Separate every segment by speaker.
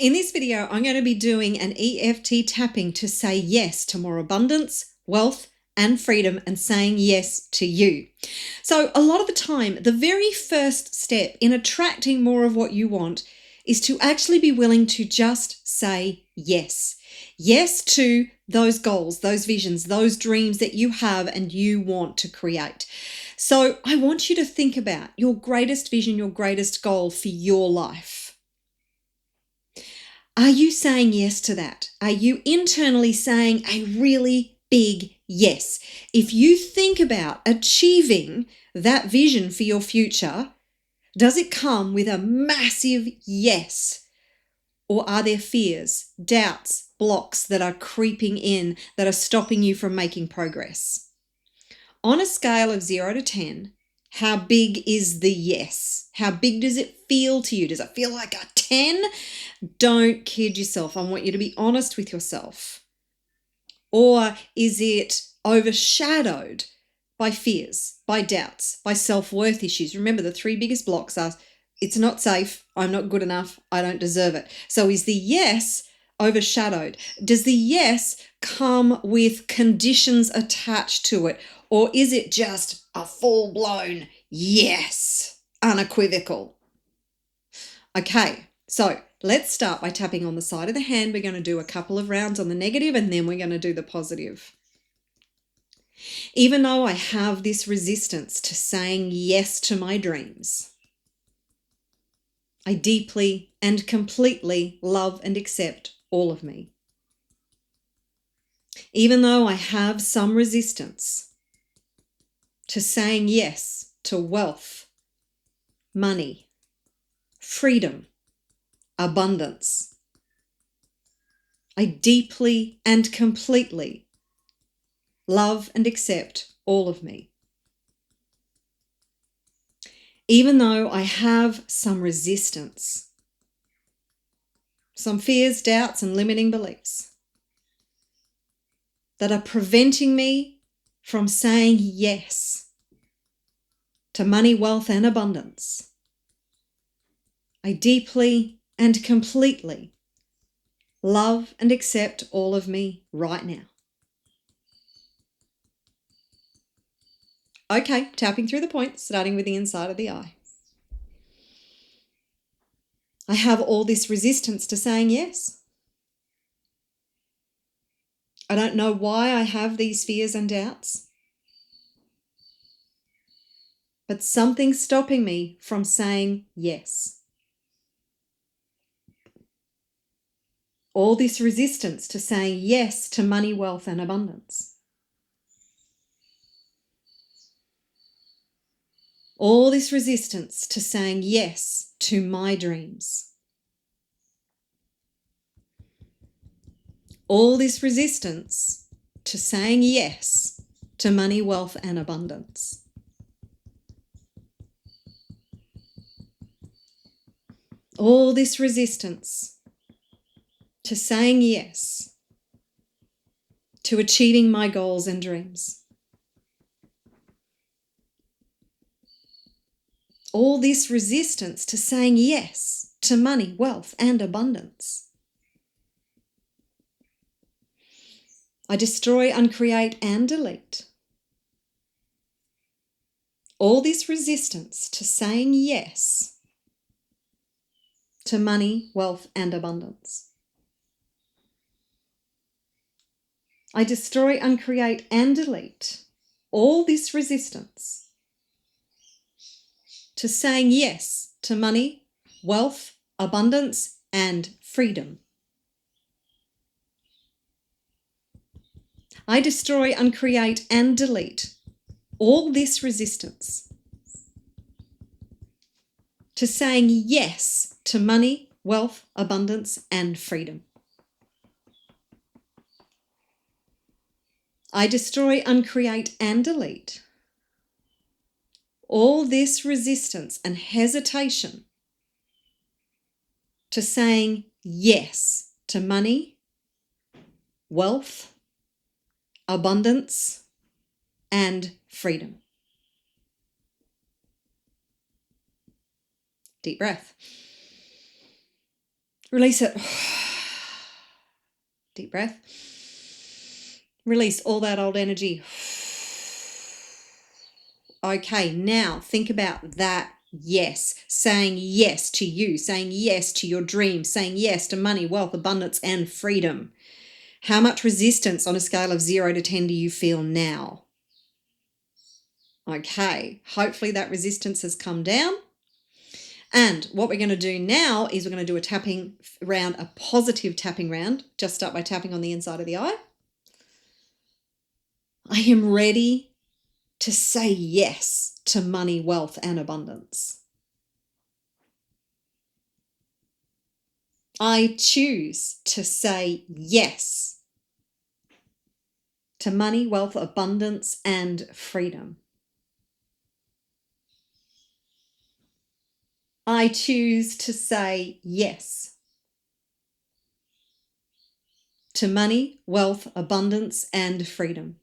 Speaker 1: In this video, I'm going to be doing an EFT tapping to say yes to more abundance, wealth, and freedom, and saying yes to you. So a lot of the time, the very first step in attracting more of what you want is to actually be willing to just say yes. Yes to those goals, those visions, those dreams that you have and you want to create. So I want you to think about your greatest vision, your greatest goal for your life. Are you saying yes to that? Are you internally saying a really big yes? If you think about achieving that vision for your future, does it come with a massive yes? Or are there fears, doubts, blocks that are creeping in that are stopping you from making progress? On a scale of 0 to 10, how big is the yes? How big does it feel to you? Does it feel like a 10? Don't kid yourself. I want you to be honest with yourself. Or is it overshadowed by fears, by doubts, by self-worth issues? Remember, the three biggest blocks are it's not safe, I'm not good enough, I don't deserve it. So is the yes overshadowed? Does the yes come with conditions attached to it? Or is it just a full-blown yes, unequivocal? Okay, so let's start by tapping on the side of the hand. We're going to do a couple of rounds on the negative and then we're going to do the positive. Even though I have this resistance to saying yes to my dreams, I deeply and completely love and accept all of me. Even though I have some resistance to saying yes to wealth, money, freedom, abundance, I deeply and completely love and accept all of me. Even though I have some resistance, some fears, doubts, and limiting beliefs that are preventing me from saying yes to money, wealth, and abundance, I deeply and completely love and accept all of me right now. Okay, tapping through the points, starting with the inside of the eye. I have all this resistance to saying yes. I don't know why I have these fears and doubts, but something's stopping me from saying yes. All this resistance to saying yes to money, wealth, and abundance. All this resistance to saying yes to my dreams. All this resistance to saying yes to money, wealth, and abundance. All this resistance to saying yes to achieving my goals and dreams. All this resistance to saying yes to money, wealth, and abundance. I destroy, uncreate, and delete all this resistance to saying yes to money, wealth, and abundance. I destroy, uncreate, and delete all this resistance to saying yes to money, wealth, abundance, and freedom. I destroy, uncreate, and delete all this resistance to saying yes to money, wealth, abundance, and freedom. I destroy, uncreate, and delete all this resistance and hesitation to saying yes to money, wealth, abundance, and freedom. Deep breath. Release it. Deep breath. Release all that old energy. Okay, now think about that yes. Saying yes to you, saying yes to your dreams, saying yes to money, wealth, abundance, and freedom. How much resistance on a scale of 0 to 10 do you feel now? Okay, hopefully that resistance has come down. And what we're going to do now is we're going to do a tapping round, a positive tapping round. Just start by tapping on the inside of the eye. I am ready to say yes to money, wealth, and abundance. I choose to say yes to money, wealth, abundance, and freedom. I choose to say yes to money, wealth, abundance, and freedom.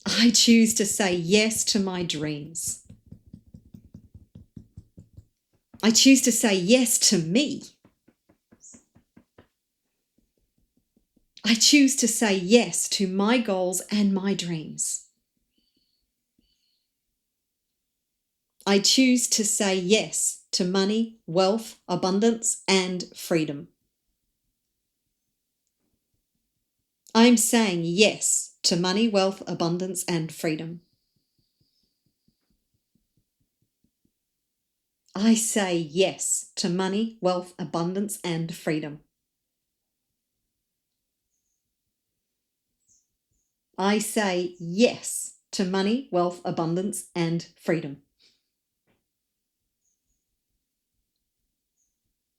Speaker 1: I choose to say yes to my dreams. I choose to say yes to me. I choose to say yes to my goals and my dreams. I choose to say yes to money, wealth, abundance, and freedom. I'm saying yes to money, wealth, abundance, and freedom. I say yes to money, wealth, abundance, and freedom. I say yes to money, wealth, abundance, and freedom.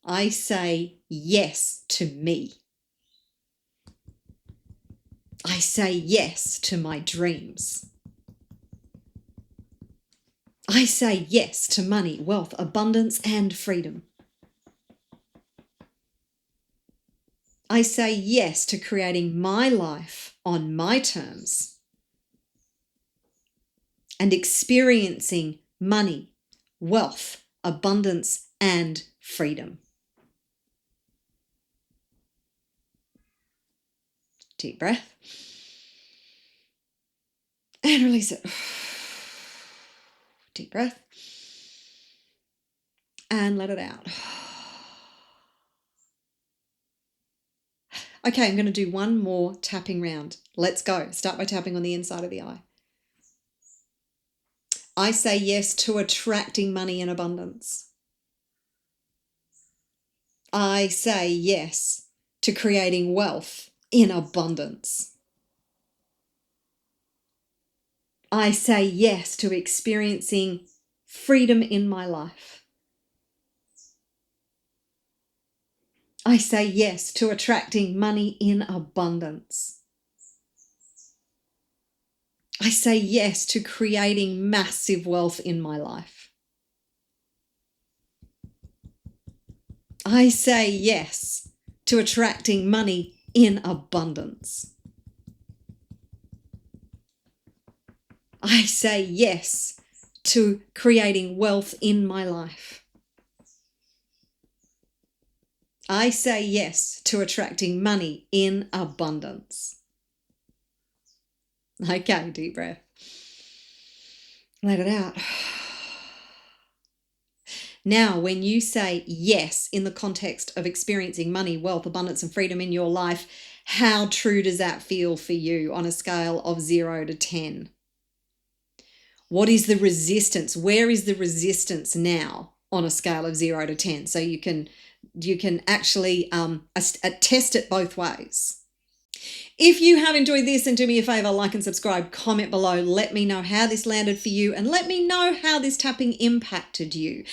Speaker 1: I say yes to me. I say yes to my dreams. I say yes to money, wealth, abundance, and freedom. I say yes to creating my life on my terms and experiencing money, wealth, abundance, and freedom. Deep breath. And release it. Deep breath. And let it out. Okay, I'm going to do one more tapping round. Let's go. Start by tapping on the inside of the eye. I say yes to attracting money in abundance. I say yes to creating wealth in abundance. I say yes to experiencing freedom in my life. I say yes to attracting money in abundance. I say yes to creating massive wealth in my life. I say yes to attracting money in abundance. I say yes to creating wealth in my life. I say yes to attracting money in abundance. Okay, deep breath. Let it out. Now, when you say yes in the context of experiencing money, wealth, abundance, and freedom in your life, how true does that feel for you on a scale of 0 to 10? What is the resistance? Where is the resistance now on a scale of 0 to 10? So you can actually test it both ways. If you have enjoyed this, then do me a favor, like and subscribe, comment below, let me know how this landed for you and let me know how this tapping impacted you.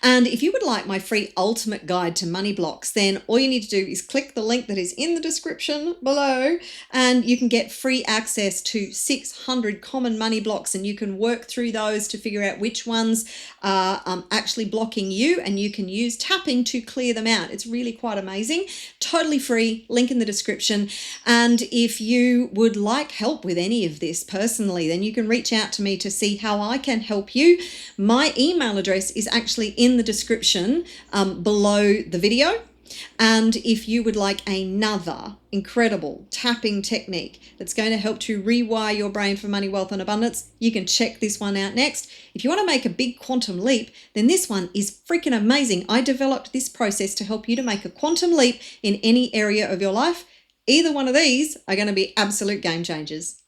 Speaker 1: And if you would like my free ultimate guide to money blocks, then all you need to do is click the link that is in the description below and you can get free access to 600 common money blocks and you can work through those to figure out which ones are actually blocking you and you can use tapping to clear them out. It's really quite amazing. Totally free, link in the description. And if you would like help with any of this personally, then you can reach out to me to see how I can help you. My email address is actually in the description below the video. And if you would like another incredible tapping technique that's going to help to rewire your brain for money, wealth, and abundance, you can check this one out next. If you want to make a big quantum leap, then this one is freaking amazing. I developed this process to help you to make a quantum leap in any area of your life. Either one of these are going to be absolute game changers.